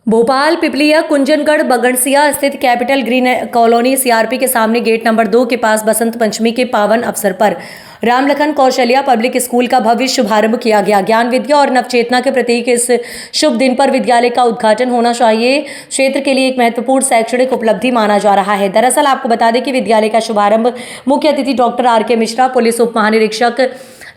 भोपाल पिपलिया कुंजनगढ़ बगड़सिया स्थित capital green colony CRP के सामने गेट नंबर 2 के पास बसंत पंचमी के पावन अवसर पर राम लखन कौशल्या पब्लिक स्कूल का भव्य शुभारंभ किया गया। ज्ञान विद्या और नवचेतना के प्रतीक इस शुभ दिन पर विद्यालय का उद्घाटन होना चाहिए क्षेत्र के लिए एक महत्वपूर्ण शैक्षणिक उपलब्धि माना जा रहा है। दरअसल आपको बता दें कि विद्यालय का शुभारंभ मुख्य अतिथि डॉक्टर आर.के. मिश्रा, पुलिस उप महानिरीक्षक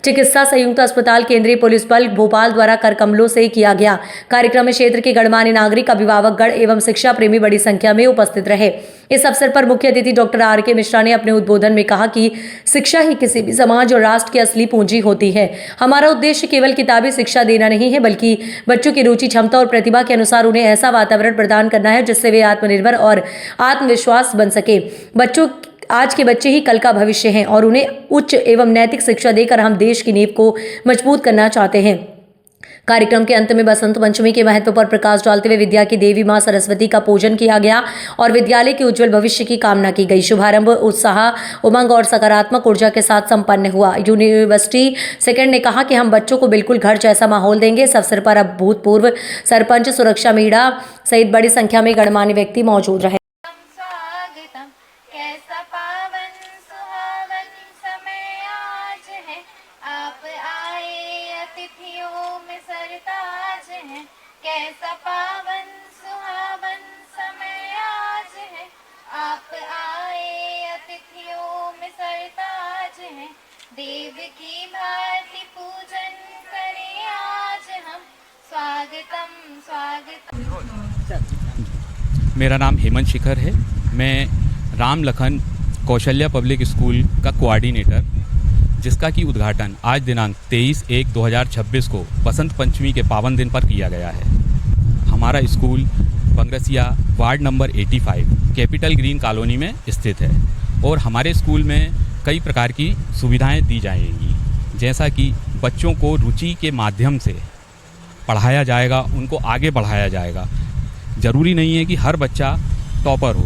चिकित्सा संयुक्त अस्पताल केंद्रीय पुलिस बल भोपाल द्वारा कर कमलों से किया गया। कार्यक्रम में क्षेत्र के गणमान्य नागरिक, अभिभावकगण एवं शिक्षा प्रेमी बड़ी संख्या में उपस्थित रहे। इस अवसर पर मुख्य अतिथि डॉक्टर आर.के. मिश्रा ने अपने उद्बोधन में कहा कि शिक्षा ही किसी भी समाज और राष्ट्र की असली पूंजी होती है। हमारा उद्देश्य केवल किताबी शिक्षा देना नहीं है, बल्कि बच्चों की रुचि, क्षमता और प्रतिभा के अनुसार उन्हें ऐसा वातावरण प्रदान करना है जिससे वे आत्मनिर्भर और आत्मविश्वास बन सके। आज के बच्चे ही कल का भविष्य हैं और उन्हें उच्च एवं नैतिक शिक्षा देकर हम देश की नींव को मजबूत करना चाहते हैं। कार्यक्रम के अंत में बसंत पंचमी के महत्व पर प्रकाश डालते हुए विद्या की देवी मां सरस्वती का पूजन किया गया और विद्यालय के उज्जवल भविष्य की कामना की गई। शुभारंभ उत्साह, उमंग और सकारात्मक ऊर्जा के साथ संपन्न हुआ। यूनिवर्सिटी सेकंड ने कहा कि हम बच्चों को बिल्कुल घर जैसा माहौल देंगे। इस अवसर पर अब भूतपूर्व सरपंच, सुरक्षा मीणा सहित बड़ी संख्या में गणमान्य व्यक्ति मौजूद रहे। कैसा पावन सुहावन समय आज है, आप आए अतिथियों में सरताज है। कैसा पावन सुहावन समय आज है, आप आए अतिथियों में सरताज है। देव की भांति पूजन करें आज हम, स्वागतम स्वागतम। मेरा नाम हेमंत शिखर है। मैं राम लखन कौशल्या पब्लिक स्कूल का कोऑर्डिनेटर, जिसका कि उद्घाटन आज दिनांक 23/1/2026 को बसंत पंचमी के पावन दिन पर किया गया है। हमारा school Bagadsiya ward number 85 capital green colony में स्थित है और हमारे स्कूल में कई प्रकार की सुविधाएं दी जाएंगी, जैसा कि बच्चों को रुचि के माध्यम से पढ़ाया जाएगा, उनको आगे बढ़ाया जाएगा। ज़रूरी नहीं है कि हर बच्चा टॉपर हो।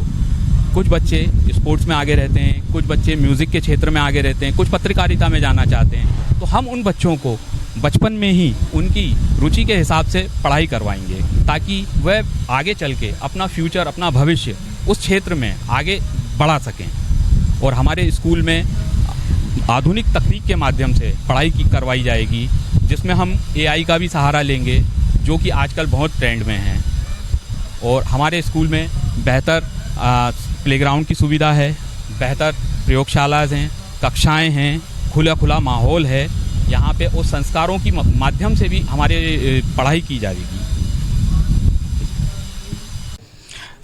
कुछ बच्चे स्पोर्ट्स में आगे रहते हैं, कुछ बच्चे म्यूज़िक के क्षेत्र में आगे रहते हैं, कुछ पत्रकारिता में जाना चाहते हैं। तो हम उन बच्चों को बचपन में ही उनकी रुचि के हिसाब से पढ़ाई करवाएंगे ताकि वह आगे चल के अपना फ्यूचर, अपना भविष्य उस क्षेत्र में आगे बढ़ा सकें। और हमारे स्कूल में आधुनिक तकनीक के माध्यम से पढ़ाई करवाई जाएगी, जिसमें हम AI का भी सहारा लेंगे, जो कि आजकल बहुत ट्रेंड में है। और हमारे स्कूल में बेहतर प्लेग्राउंड की सुविधा है, बेहतर प्रयोगशाला हैं, कक्षाएं हैं, खुला माहौल है यहाँ पे, और संस्कारों की माध्यम से भी हमारे पढ़ाई की जाएगी।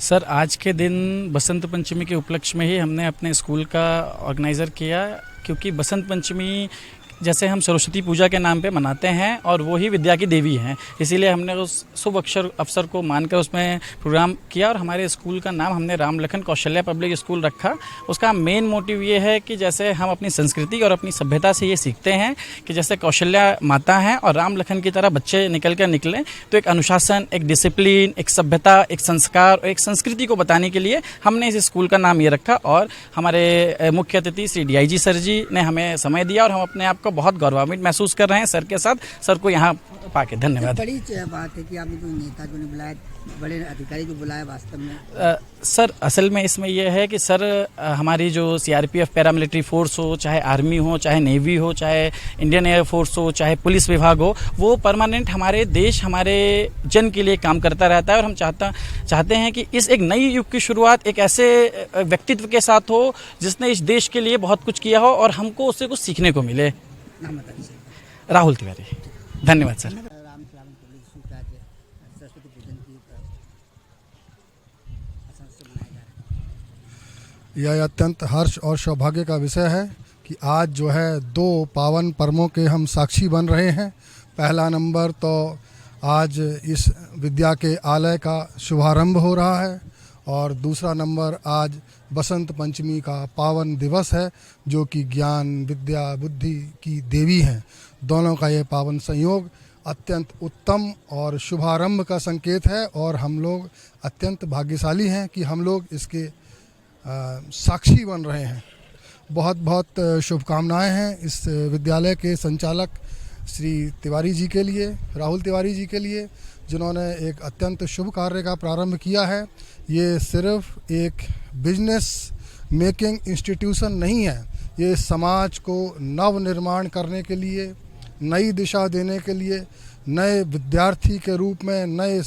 सर, आज के दिन बसंत पंचमी के उपलक्ष्य में ही हमने अपने स्कूल का ऑर्गेनाइज़र किया, क्योंकि बसंत पंचमी जैसे हम सरस्वती पूजा के नाम पे मनाते हैं और वो ही विद्या की देवी हैं, इसीलिए हमने उस शुभ अवसर को मानकर उसमें प्रोग्राम किया और हमारे स्कूल का नाम हमने राम लखन कौशल्या पब्लिक स्कूल रखा। उसका मेन मोटिव ये है कि जैसे हम अपनी संस्कृति और अपनी सभ्यता से ये सीखते हैं कि जैसे कौशल्या माता हैं और राम लखन की तरह बच्चे निकलें, तो एक अनुशासन, एक डिसिप्लिन, एक सभ्यता, एक संस्कार और एक संस्कृति को बताने के लिए हमने इस स्कूल का नाम ये रखा। और हमारे मुख्य अतिथि श्री DIG सर जी ने हमें समय दिया और हम अपने आप को बहुत गौरवान्वित महसूस कर रहे हैं सर के साथ। सर को यहाँ पाके धन्यवाद। बड़ी बात है कि आपने कोई नेता को नहीं बुलाया, बड़े अधिकारी को बुलाया वास्तव में। सर, असल में इसमें यह है कि सर हमारी जो CRPF पैरामिलिट्री फोर्स हो, चाहे आर्मी हो, चाहे नेवी हो, चाहे इंडियन एयर फोर्स हो, चाहे पुलिस विभाग हो, वो परमानेंट हमारे देश, हमारे जन के लिए काम करता रहता है। और हम चाहते हैं कि इस एक नई युग की शुरुआत एक ऐसे व्यक्तित्व के साथ हो जिसने इस देश के लिए बहुत कुछ किया हो और हमको उससे कुछ सीखने को मिले। राहुल तिवारी। धन्यवाद सर। यह अत्यंत हर्ष और सौभाग्य का विषय है कि आज जो है 2 पावन पर्वों के हम साक्षी बन रहे हैं। पहला नंबर तो आज इस विद्या के आलय का शुभारंभ हो रहा है और दूसरा नंबर आज बसंत पंचमी का पावन दिवस है, जो कि ज्ञान, विद्या, बुद्धि की देवी हैं। दोनों का ये पावन संयोग अत्यंत उत्तम और शुभारंभ का संकेत है और हम लोग अत्यंत भाग्यशाली हैं कि हम लोग इसके साक्षी बन रहे हैं। बहुत बहुत शुभकामनाएं हैं इस विद्यालय के संचालक श्री तिवारी जी के लिए, राहुल तिवारी जी के लिए, जिन्होंने एक अत्यंत शुभ कार्य का प्रारंभ किया है। ये सिर्फ एक बिजनेस मेकिंग इंस्टीट्यूशन नहीं है, ये समाज को नव निर्माण करने के लिए, नई दिशा देने के लिए, नए विद्यार्थी के रूप में नए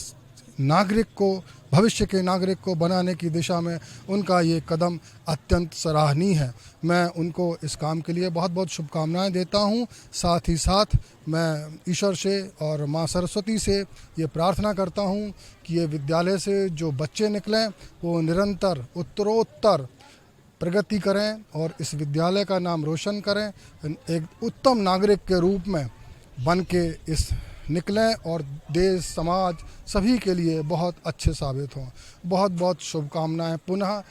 नागरिक को, भविष्य के नागरिक को बनाने की दिशा में उनका ये कदम अत्यंत सराहनीय है। मैं उनको इस काम के लिए बहुत बहुत शुभकामनाएं देता हूं। साथ ही साथ मैं ईश्वर से और मां सरस्वती से ये प्रार्थना करता हूं कि ये विद्यालय से जो बच्चे निकलें वो निरंतर उत्तरोत्तर प्रगति करें और इस विद्यालय का नाम रोशन करें, एक उत्तम नागरिक के रूप में बन के इस निकलें और देश समाज सभी के लिए बहुत अच्छे साबित हों। बहुत बहुत शुभकामनाएं पुनः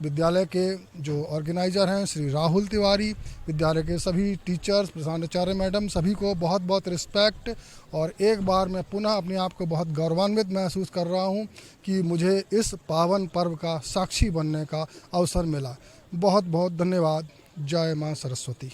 विद्यालय के जो ऑर्गेनाइज़र हैं श्री राहुल तिवारी, विद्यालय के सभी टीचर्स, प्रधानाचार्य मैडम, सभी को बहुत बहुत रिस्पेक्ट। और एक बार मैं पुनः अपने आप को बहुत गौरवान्वित महसूस कर रहा हूं कि मुझे इस पावन पर्व का साक्षी बनने का अवसर मिला। बहुत बहुत धन्यवाद। जय मां सरस्वती।